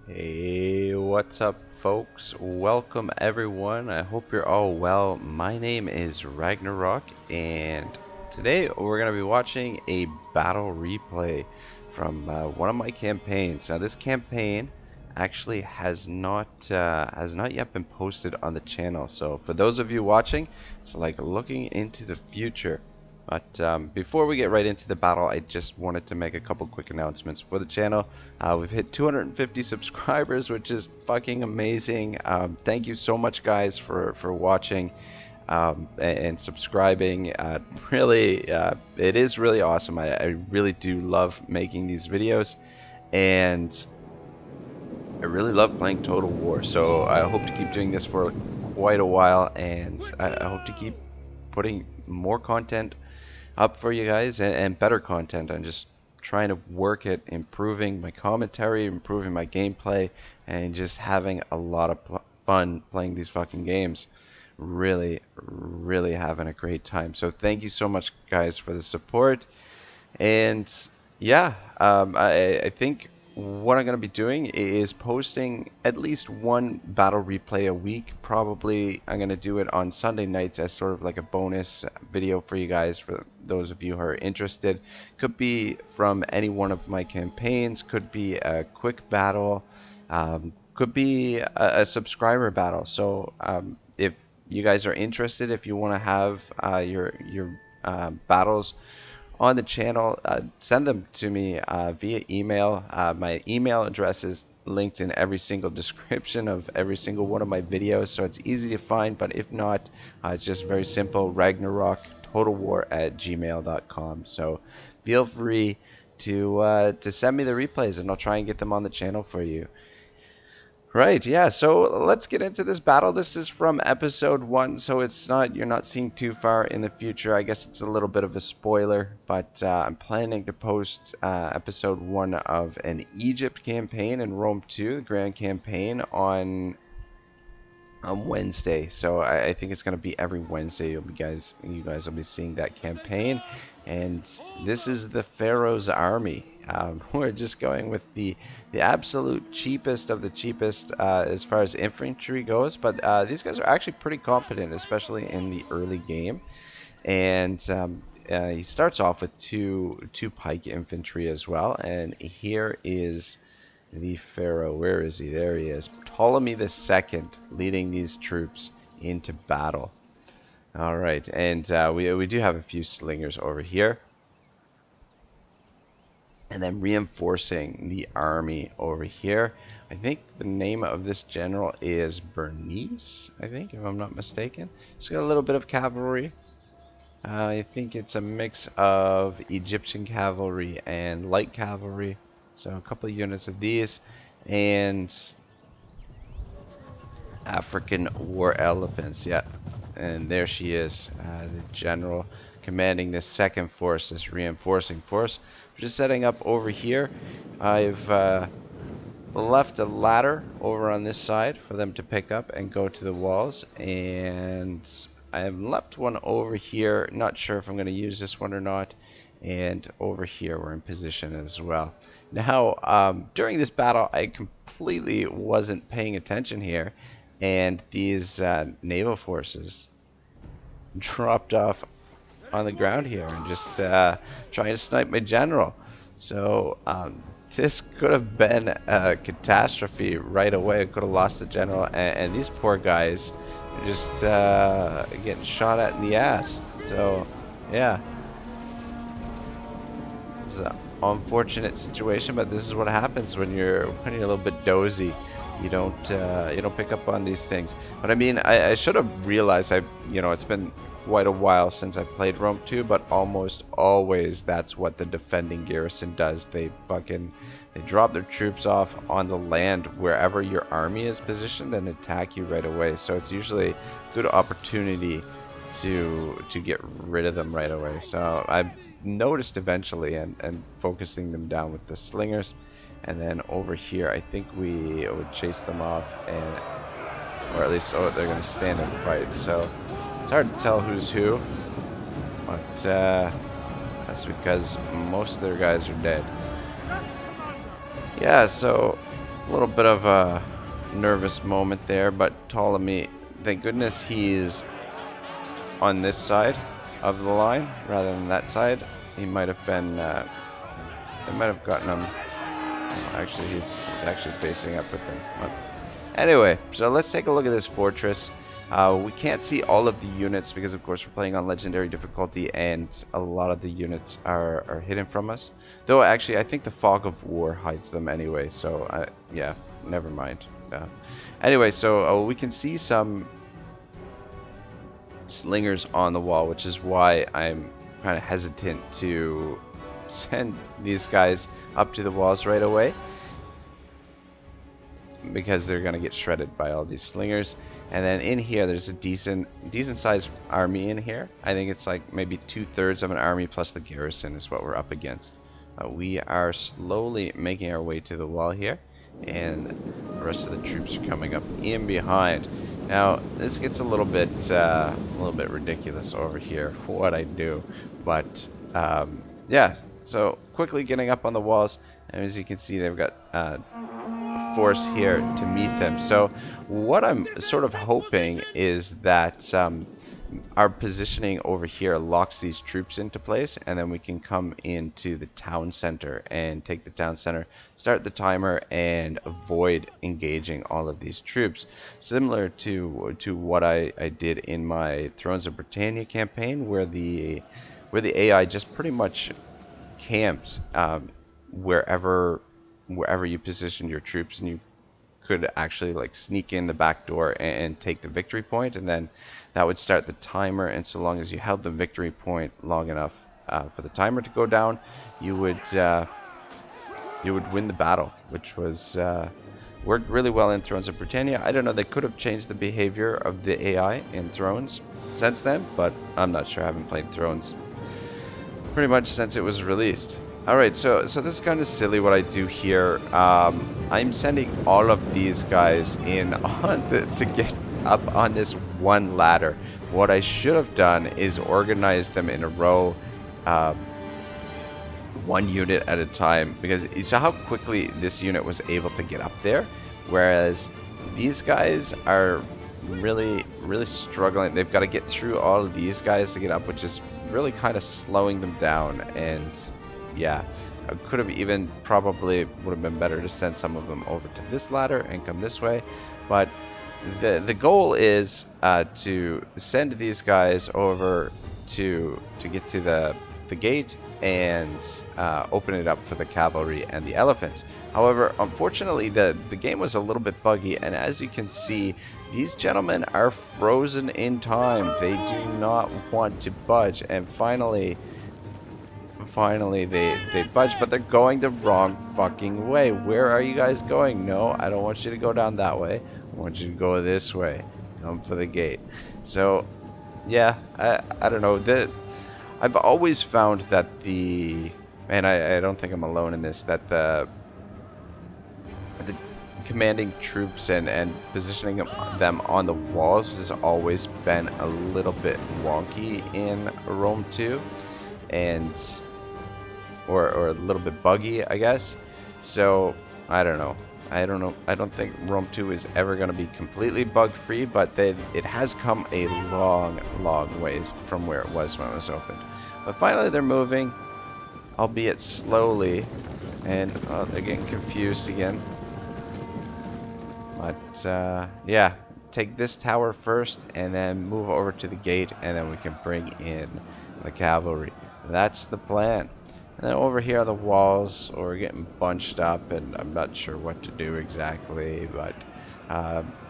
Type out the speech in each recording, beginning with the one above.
Hey, what's up, folks? Welcome, everyone. I hope you're all well. My name is Ragnarok, and today we're going to be watching a battle replay from one of my campaigns. Now, this campaign actually has not yet been posted on the channel. So, for those of you watching, it's like looking into the future. But before we get right into the battle, I just wanted to make a couple quick announcements for the channel. We've hit 250 subscribers, which is fucking amazing. Thank you so much, guys, for watching and subscribing. Really, it is really awesome. I really do love making these videos, and I really love playing Total War. So I hope to keep doing this for quite a while, and I hope to keep putting more content up for you guys and better content. I'm just trying to work at improving my commentary, improving my gameplay, and just having a lot of fun playing these fucking games. Really having a great time. So thank you so much, guys, for the support. And yeah, I think what I'm going to be doing is posting at least one battle replay a week. Probably I'm going to do it on Sunday nights as sort of like a bonus video for you guys, for those of you who are interested. Could be from any one of my campaigns, could be a quick battle, could be a subscriber battle. So if you guys are interested, if you want to have your battles on the channel, send them to me via email. My email address is linked in every single description of every single one of my videos, so it's easy to find. But if not, it's just very simple: ragnaroktotalwar@gmail.com. So feel free to send me the replays, and I'll try and get them on the channel for you. Right, yeah, so let's get into this battle. This is from episode 1, so you're not seeing too far in the future. I guess it's a little bit of a spoiler, but I'm planning to post episode 1 of an Egypt campaign and Rome 2, the Grand Campaign, on Wednesday. So I think it's going to be every Wednesday you guys will be seeing that campaign. And this is the Pharaoh's army. We're just going with the absolute cheapest of the cheapest as far as infantry goes, but these guys are actually pretty competent, especially in the early game. And he starts off with two pike infantry as well. And here is the Pharaoh. Where is he? There he is. Ptolemy II leading these troops into battle. All right, and we do have a few slingers over here. And then reinforcing the army over here. I think the name of this general is Bernice, I think, if I'm not mistaken. He's got a little bit of cavalry. I think it's a mix of Egyptian cavalry and light cavalry. So a couple of units of these. And African war elephants, yeah. And there she is, the general commanding this second force, this reinforcing force. Just setting up over here. I've left a ladder over on this side for them to pick up and go to the walls, and I've left one over here. Not sure if I'm going to use this one or not. And over here we're in position as well. Now during this battle I completely wasn't paying attention here, and these naval forces dropped off on the ground here and just trying to snipe my general. So this could have been a catastrophe right away. I could have lost the general, and these poor guys are just getting shot at in the ass. So yeah, it's an unfortunate situation, but this is what happens when you're a little bit dozy. You don't pick up on these things. But I mean, I should have realized. It's been quite a while since I played Rome 2, but almost always that's what the defending garrison does. They drop their troops off on the land wherever your army is positioned and attack you right away. So it's usually a good opportunity to get rid of them right away. So I've noticed eventually and focusing them down with the slingers. And then over here, I think we would chase them off, or at least they're going to stand and fight. So it's hard to tell who's who, but that's because most of their guys are dead. Yeah, so A little bit of a nervous moment there, but Ptolemy, thank goodness he's on this side of the line rather than that side. He might have been, they might have gotten him. Actually, he's actually facing up with them. But anyway, so let's take a look at this fortress. We can't see all of the units because, of course, we're playing on legendary difficulty, and a lot of the units are hidden from us. Though, actually, I think the fog of war hides them anyway. So, yeah, never mind. Anyway, so we can see some slingers on the wall, which is why I'm kind of hesitant to send these guys up to the walls right away, because they're gonna get shredded by all these slingers. And then in here there's a decent sized army in here. I think it's like maybe 2/3 of an army plus the garrison is what we're up against. We are slowly making our way to the wall here, and the rest of the troops are coming up in behind. Now this gets a little bit ridiculous over here, what I do, but yeah, so quickly getting up on the walls, and as you can see they've got force here to meet them. So what I'm sort of hoping is that our positioning over here locks these troops into place, and then we can come into the town center and take the town center, start the timer, and avoid engaging all of these troops, similar to what I did in my Thrones of Britannia campaign, where the AI just pretty much camps wherever you positioned your troops, and you could actually like sneak in the back door and take the victory point, and then that would start the timer. And so long as you held the victory point long enough for the timer to go down, you would win the battle, which was worked really well in Thrones of Britannia. I don't know, they could have changed the behavior of the AI in Thrones since then, but I'm not sure. I haven't played Thrones pretty much since it was released. Alright, so this is kind of silly what I do here. I'm sending all of these guys in on to get up on this one ladder. What I should have done is organize them in a row, one unit at a time, because you saw how quickly this unit was able to get up there, whereas these guys are really struggling. They've got to get through all of these guys to get up, which is really kind of slowing them down. And yeah, I could have even probably would have been better to send some of them over to this ladder and come this way. But the goal is to send these guys over to get to the gate and open it up for the cavalry and the elephants. However, unfortunately, the game was a little bit buggy, and as you can see, these gentlemen are frozen in time. They do not want to budge, and finally they budge, but they're going the wrong fucking way. Where are you guys going? No, I don't want you to go down that way. I want you to go this way. Come for the gate. So yeah, I don't know. I've always found that and I don't think I'm alone in this, that the commanding troops and positioning them on the walls has always been a little bit wonky in Rome 2, and or a little bit buggy, I guess. So I don't know. I don't think Rome 2 is ever going to be completely bug-free, but it has come a long ways from where it was when it was opened. But finally they're moving, albeit slowly, and they're getting confused again. But yeah, take this tower first and then move over to the gate, and then we can bring in the cavalry. That's the plan. And then over here are the walls, or we're getting bunched up, and I'm not sure what to do exactly, but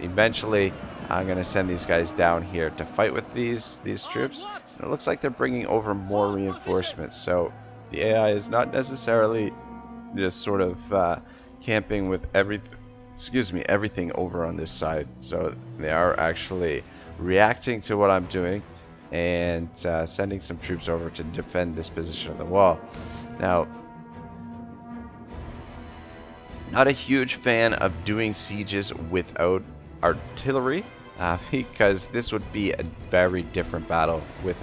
eventually I'm going to send these guys down here to fight with these troops. And it looks like they're bringing over more reinforcements, so the AI is not necessarily just sort of camping with everything over on this side. So they are actually reacting to what I'm doing and sending some troops over to defend this position of the wall. Now, not a huge fan of doing sieges without artillery, because this would be a very different battle with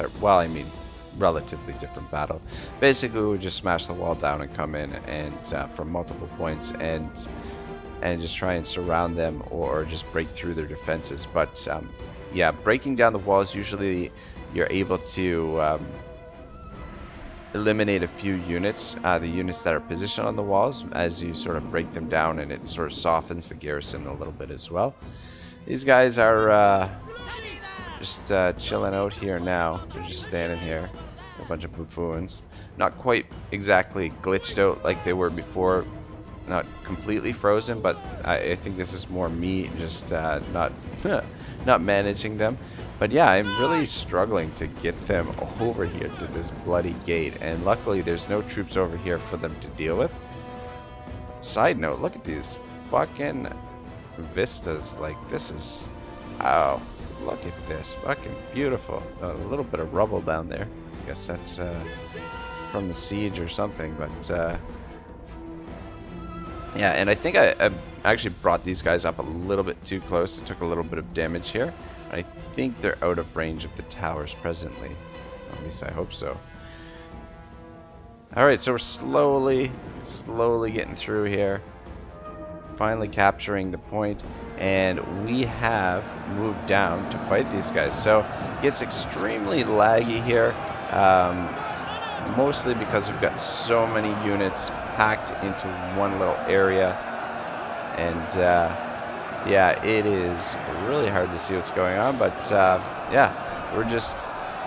relatively different battle. Basically, we would just smash the wall down and come in and from multiple points, and and just try and surround them or just break through their defenses. But yeah, breaking down the walls, usually you're able to eliminate a few units, the units that are positioned on the walls, as you sort of break them down, and it sort of softens the garrison a little bit as well. These guys are just chilling out here now. They're just standing here, a bunch of buffoons. Not quite exactly glitched out like they were before, not completely frozen, but I think this is more me just not not managing them. But yeah, I'm really struggling to get them over here to this bloody gate, and luckily there's no troops over here for them to deal with. Side note, look at these fucking vistas. Like, this is, oh, look at this, fucking beautiful. A little bit of rubble down there. I guess that's from the siege or something, but yeah, and I think I actually brought these guys up a little bit too close. It took a little bit of damage here. I think they're out of range of the towers presently. At least I hope so. Alright, so we're slowly getting through here. Finally capturing the point. And we have moved down to fight these guys. So it gets extremely laggy here. Mostly because we've got so many units packed into one little area. And yeah, it is really hard to see what's going on, but yeah, we're just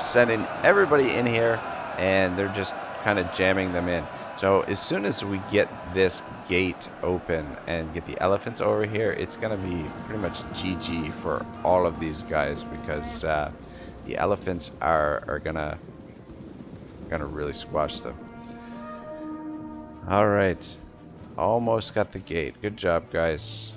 sending everybody in here, and they're just kind of jamming them in. So as soon as we get this gate open and get the elephants over here, it's going to be pretty much GG for all of these guys, because the elephants are gonna really squash them. All right, almost got the gate. Good job, guys.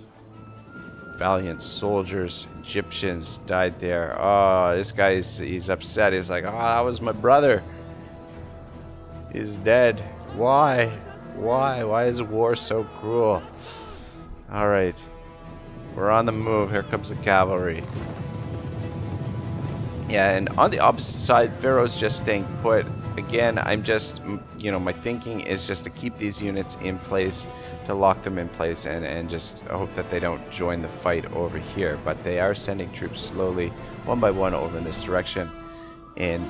Valiant soldiers, Egyptians died there. Oh, this guy he's upset. He's like, oh, that was my brother. He's dead. Why? Why is war so cruel? All right, we're on the move. Here comes the cavalry. Yeah, and on the opposite side, Pharaoh's just staying put. Again, I'm just, you know, my thinking is just to keep these units in place, to lock them in place, and just hope that they don't join the fight over here. But they are sending troops slowly, one by one, over in this direction. And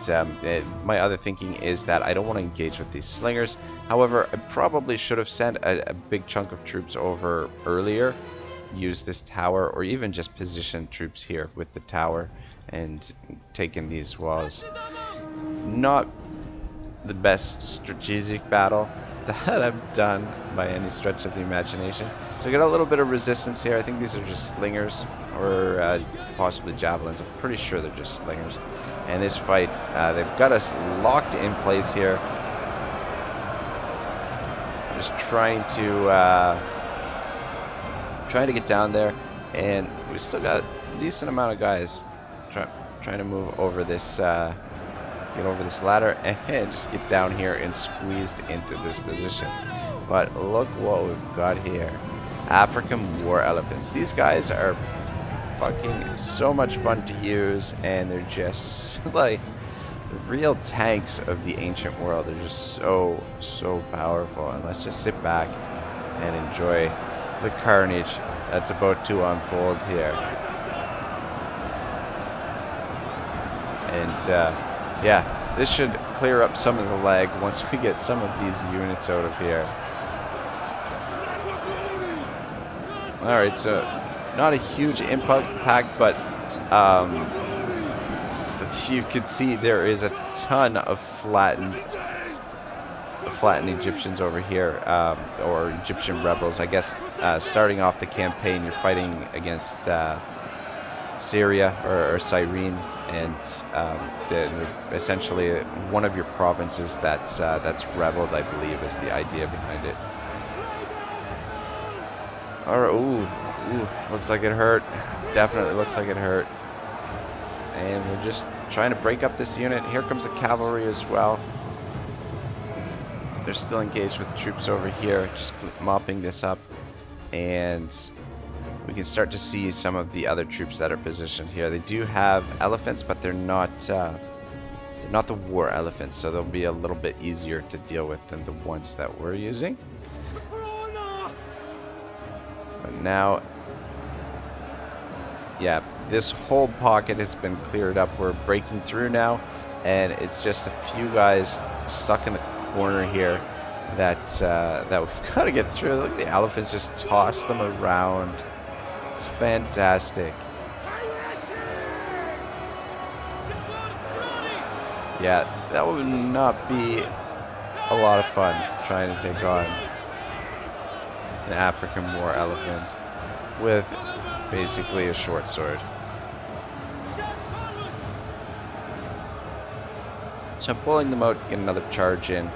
my other thinking is that I don't want to engage with these slingers. However, I probably should have sent a big chunk of troops over earlier, use this tower, or even just position troops here with the tower and taken these walls. Not the best strategic battle that I've done by any stretch of the imagination. So we got a little bit of resistance here. I think these are just slingers, or possibly javelins. I'm pretty sure they're just slingers. And this fight, they've got us locked in place here. Just trying to get down there, and we still got a decent amount of guys trying to move over this. Get over this ladder and just get down here and squeezed into this position. But look what we've got here. African war elephants. These guys are fucking so much fun to use, and they're just like the real tanks of the ancient world. They're just so powerful. And let's just sit back and enjoy the carnage that's about to unfold here. And yeah, this should clear up some of the lag once we get some of these units out of here. Alright, so not a huge impact, but you can see there is a ton of flattened Egyptians over here, or Egyptian rebels. I guess starting off the campaign, you're fighting against Syria or Cyrene, and essentially one of your provinces that's rebelled, I believe, is the idea behind it. Alright, ooh, looks like it hurt. Definitely looks like it hurt. And we're just trying to break up this unit. Here comes the cavalry as well. They're still engaged with the troops over here, just mopping this up. And we can start to see some of the other troops that are positioned here. They do have elephants, but they're not the war elephants, so they'll be a little bit easier to deal with than the ones that we're using. But now, yeah, this whole pocket has been cleared up. We're breaking through now, and it's just a few guys stuck in the corner here that we've got to get through. Look at the elephants just toss them around. It's fantastic. Yeah, that would not be a lot of fun trying to take on an African war elephant with basically a short sword. So I'm pulling them out, get another charge in.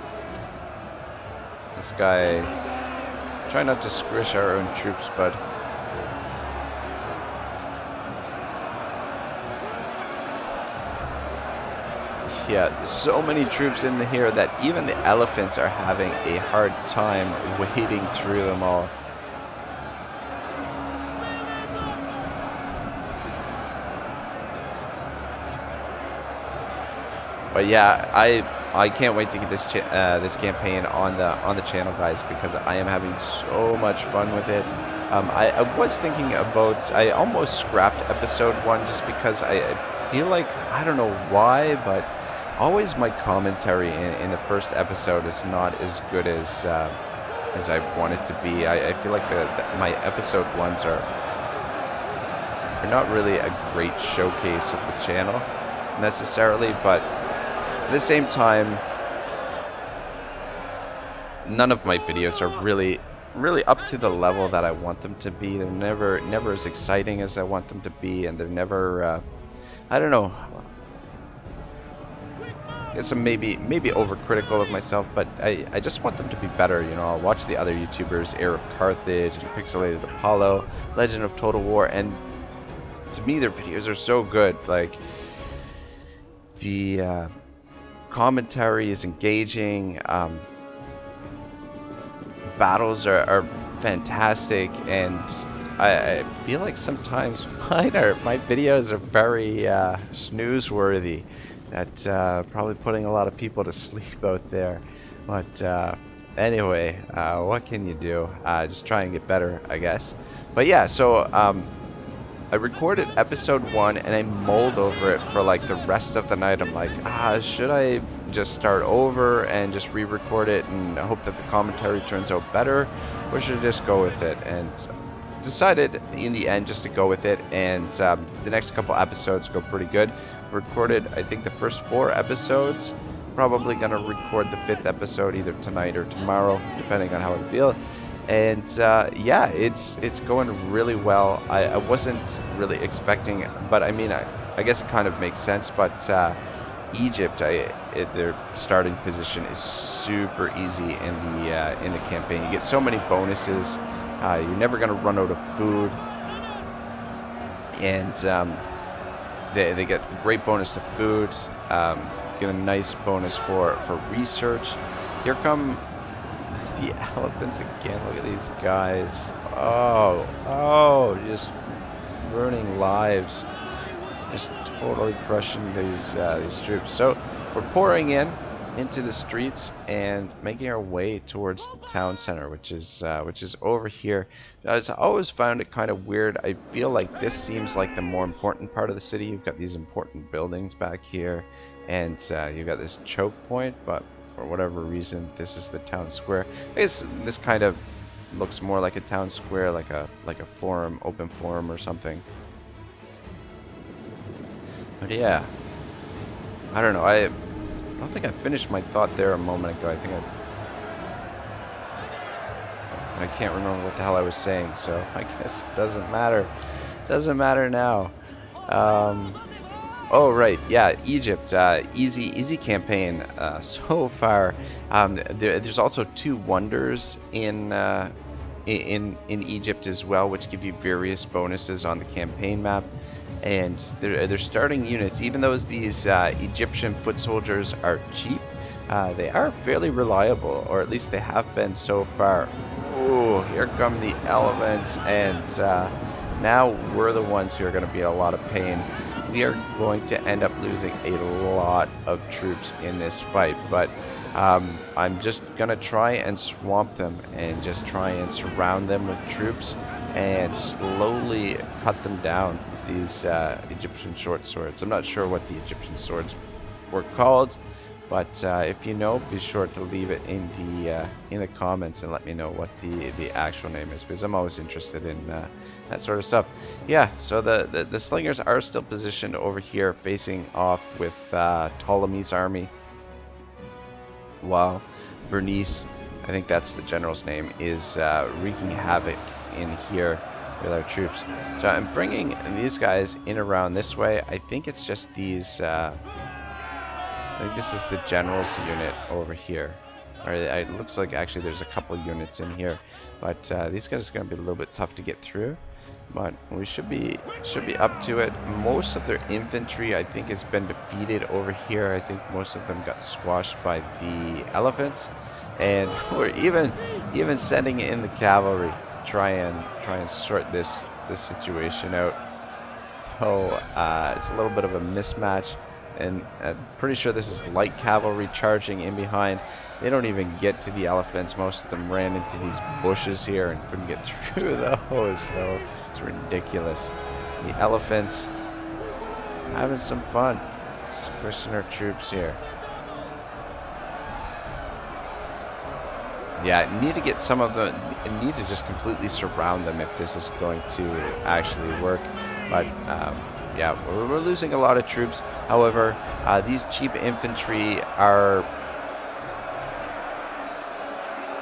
This guy, try not to squish our own troops, but yeah, there's so many troops in here that even the elephants are having a hard time wading through them all. But yeah, I can't wait to get this this campaign on the channel, guys, because I am having so much fun with it. I was thinking about, I almost scrapped episode 1 just because I feel like, I don't know why, but always my commentary in the first episode is not as good as I want it to be. I feel like my episode 1s are not really a great showcase of the channel necessarily, but at the same time, none of my videos are really up to the level that I want them to be. They're never as exciting as I want them to be, and they're never I don't know. I guess I'm maybe overcritical of myself, but I just want them to be better. You know, I'll watch the other YouTubers, Heir of Carthage, and Pixelated Apollo, Legend of Total War, and to me their videos are so good. Like, the commentary is engaging, battles are fantastic, and I feel like sometimes my videos are very snooze-worthy. That's probably putting a lot of people to sleep out there. But anyway, what can you do? Just try and get better, I guess. But yeah, so I recorded episode 1 and I mulled over it for like the rest of the night. I'm like, should I just start over and just re-record it and hope that the commentary turns out better, or should I just go with it? And decided in the end just to go with it, and the next couple episodes go pretty good. Recorded, I think, the first 4 episodes. Probably gonna record the 5th episode either tonight or tomorrow, depending on how I feel. And yeah, it's going really well. I wasn't really expecting, but I mean, I guess it kind of makes sense. But Egypt, their starting position is super easy in the campaign. You get so many bonuses. You're never gonna run out of food, and they get a great bonus to food. Get a nice bonus for research. Here come the elephants again. Look at these guys. Oh, just ruining lives. Just totally crushing these troops. So we're pouring into the streets and making our way towards the town center, which is over here. As I always found it kind of weird. I feel like this seems like the more important part of the city. You've got these important buildings back here, and you've got this choke point, but for whatever reason, this is the town square. I guess this kind of looks more like a town square, like a forum, open forum or something. But yeah, I don't know. I don't think I finished my thought there a moment ago. I think I can't remember what the hell I was saying, so I guess it doesn't matter. Doesn't matter now. Oh right, yeah, Egypt, easy campaign so far. There's also 2 wonders in Egypt as well, which give you various bonuses on the campaign map. And they're starting units. Even though these Egyptian foot soldiers are cheap, they are fairly reliable, or at least they have been so far. Oh, here come the elephants, and now we're the ones who are going to be in a lot of pain. We are going to end up losing a lot of troops in this fight, but I'm just going to try and swamp them and just try and surround them with troops and slowly cut them down with these Egyptian short swords. I'm not sure what the Egyptian swords were called, but if you know, be sure to leave it in the comments and let me know what the actual name is, because I'm always interested in that sort of stuff. Yeah, so the slingers are still positioned over here, facing off with Ptolemy's army, while Bernice, I think that's the general's name, is wreaking havoc in here with our troops. So I'm bringing these guys in around this way. I think it's just these. I think this is the general's unit over here. Or it looks like actually there's a couple units in here, but these guys are going to be a little bit tough to get through. But we should be up to it. Most of their infantry, I think, has been defeated over here. I think most of them got squashed by the elephants, and we're even sending in the cavalry to try and sort this situation out. So it's a little bit of a mismatch, and I'm pretty sure this is light cavalry charging in behind. They don't even get to the elephants. Most of them ran into these bushes here and couldn't get through those, so it's ridiculous. The elephants having some fun, squishing our troops here. Yeah, need to get some of them, need to just completely surround them if this is going to actually work. But yeah, we're losing a lot of troops. However, these cheap infantry are,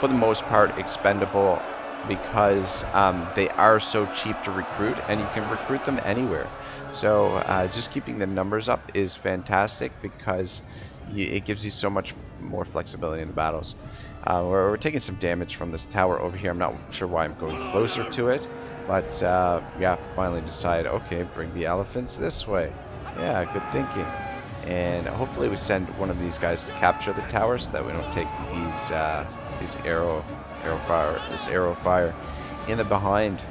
for the most part, expendable because they are so cheap to recruit, and you can recruit them anywhere. So just keeping the numbers up is fantastic because it gives you so much more flexibility in the battles. We're taking some damage from this tower over here. I'm not sure why I'm going closer to it, but yeah, finally decide, okay, bring the elephants this way. Yeah, good thinking. And hopefully we send one of these guys to capture the tower so that we don't take these arrow fire in the behind.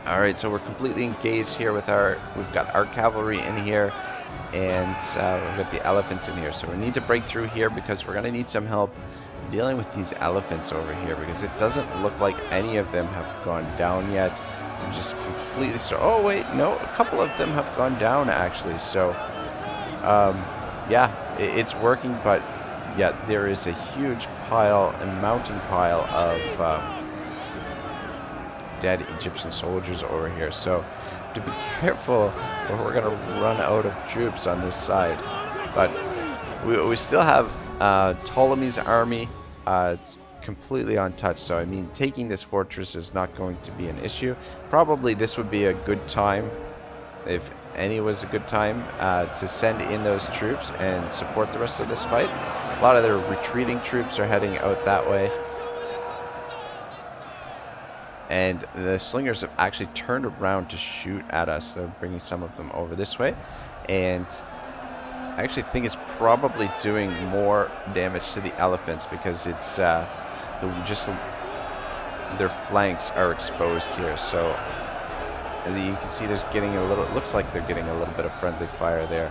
All right, so we're completely engaged here with we've got our cavalry in here, and we've got the elephants in here. So we need to break through here because we're gonna need some help dealing with these elephants over here, because it doesn't look like any of them have gone down yet. I'm just completely oh wait, no, a couple of them have gone down actually. So yeah, it's working, but yeah, there is a huge pile, a mountain pile of dead Egyptian soldiers over here. So to be careful, or we're gonna run out of troops on this side. But we still have Ptolemy's army. It's completely untouched, so I mean, taking this fortress is not going to be an issue. Probably this would be a good time, if any was a good time, to send in those troops and support the rest of this fight. A lot of their retreating troops are heading out that way, and the slingers have actually turned around to shoot at us. So bringing some of them over this way, and I actually think it's probably doing more damage to the elephants because it's just their flanks are exposed here. So you can see there's getting a little, it looks like they're getting a little bit of friendly fire there.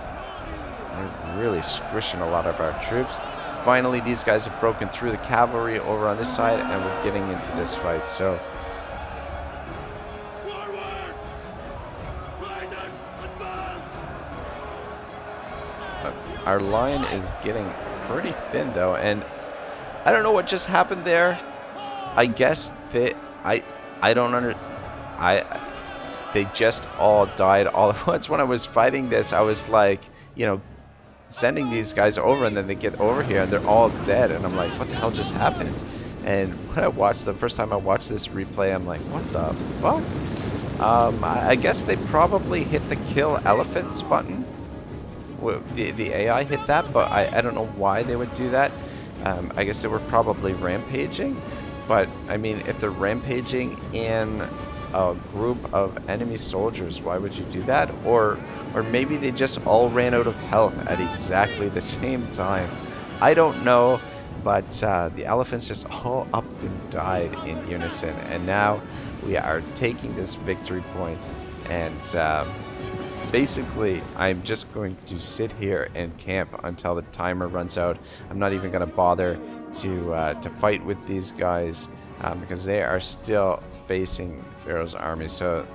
They're really squishing a lot of our troops. Finally, these guys have broken through the cavalry over on this side, and we're getting into this fight. So our line is getting pretty thin though, and I don't know what just happened there. I guess they, I don't they just all died all at once. When I was fighting this, I was like, you know, sending these guys over, and then they get over here and they're all dead, and I'm like, what the hell just happened? And when I watched the first time I watched this replay, I'm like, what the fuck? I guess they probably hit the kill elephants button. The AI hit that, but I don't know why they would do that. I guess they were probably rampaging, but I mean, if they're rampaging in a group of enemy soldiers, why would you do that? Or maybe they just all ran out of health at exactly the same time. I don't know, but the elephants just all upped and died in unison, and now we are taking this victory point, and basically, I'm just going to sit here and camp until the timer runs out. I'm not even going to bother to fight with these guys because they are still facing Pharaoh's army. So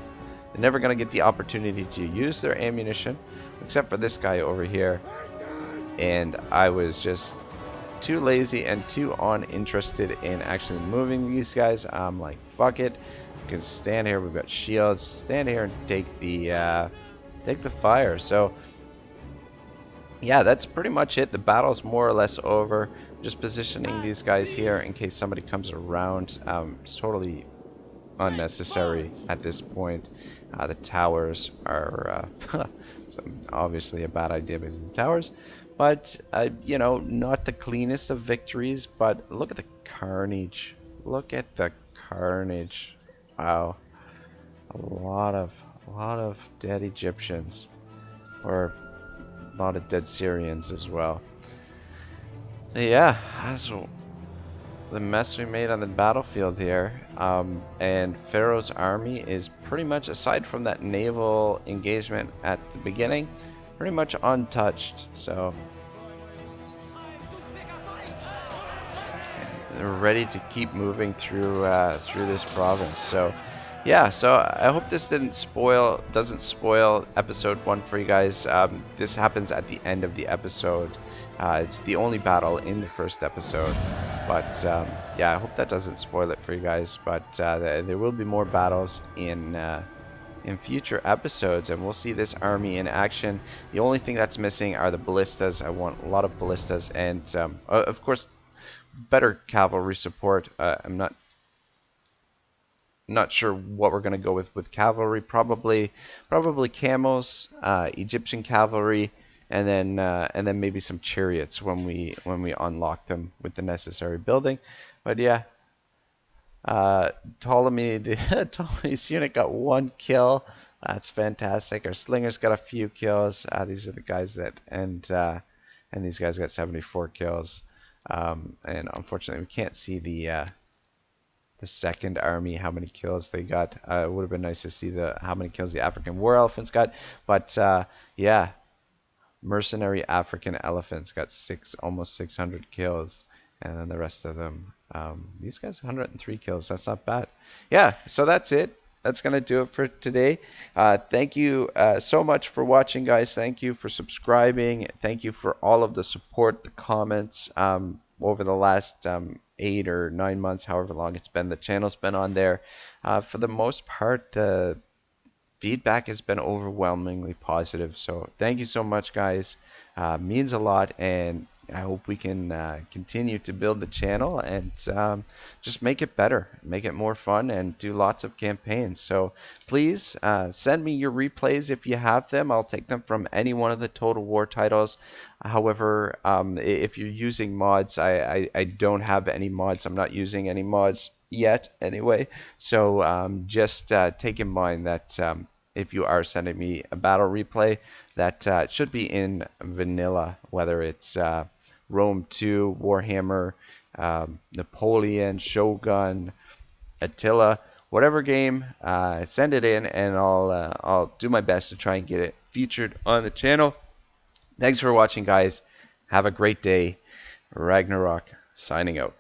they're never going to get the opportunity to use their ammunition, except for this guy over here. And I was just too lazy and too uninterested in actually moving these guys. I'm like, fuck it. We can stand here. We've got shields. Stand here and take the fire. So yeah, that's pretty much it. The battle's more or less over. Just positioning these guys here in case somebody comes around. It's totally unnecessary at this point. The towers are obviously a bad idea because of the towers. But, you know, not the cleanest of victories. But look at the carnage. Look at the carnage. Wow. A lot of dead Egyptians. Or a lot of dead Syrians as well. Yeah, that's the mess we made on the battlefield here. And Pharaoh's army is pretty much, aside from that naval engagement at the beginning, pretty much untouched. So they're ready to keep moving through this province. So yeah, so I hope this doesn't spoil episode 1 for you guys. This happens at the end of the episode. It's the only battle in the first episode, but yeah, I hope that doesn't spoil it for you guys. But there will be more battles in future episodes, and we'll see this army in action. The only thing that's missing are the ballistas. I want a lot of ballistas, and of course, better cavalry support. I'm not sure what we're gonna go with cavalry. Probably camels, Egyptian cavalry. And then maybe some chariots when we unlock them with the necessary building. But yeah, Ptolemy's unit got 1 kill. That's fantastic. Our slingers got a few kills. These are the guys that and these guys got 74 kills. And unfortunately, we can't see the second army, how many kills they got. It would have been nice to see how many kills the African war elephants got. But yeah. Mercenary African elephants got almost 600 kills, and then the rest of them, these guys 103 kills. That's not bad. Yeah, so that's it. That's gonna do it for today. Thank you so much for watching, guys. Thank you for subscribing. Thank you for all of the support, the comments over the last 8 or 9 months, however long it's been. The channel's been on there. For the most part, feedback has been overwhelmingly positive, so thank you so much, guys. Means a lot, and I hope we can continue to build the channel and just make it better, make it more fun, and do lots of campaigns. So please send me your replays if you have them. I'll take them from any one of the Total War titles. However, if you're using mods, I don't have any mods. I'm not using any mods yet anyway. So just take in mind that if you are sending me a battle replay, that should be in vanilla, whether it's Rome 2, Warhammer, Napoleon, Shogun, Attila, whatever game, send it in, and I'll do my best to try and get it featured on the channel. Thanks for watching, guys. Have a great day. Ragnarok signing out.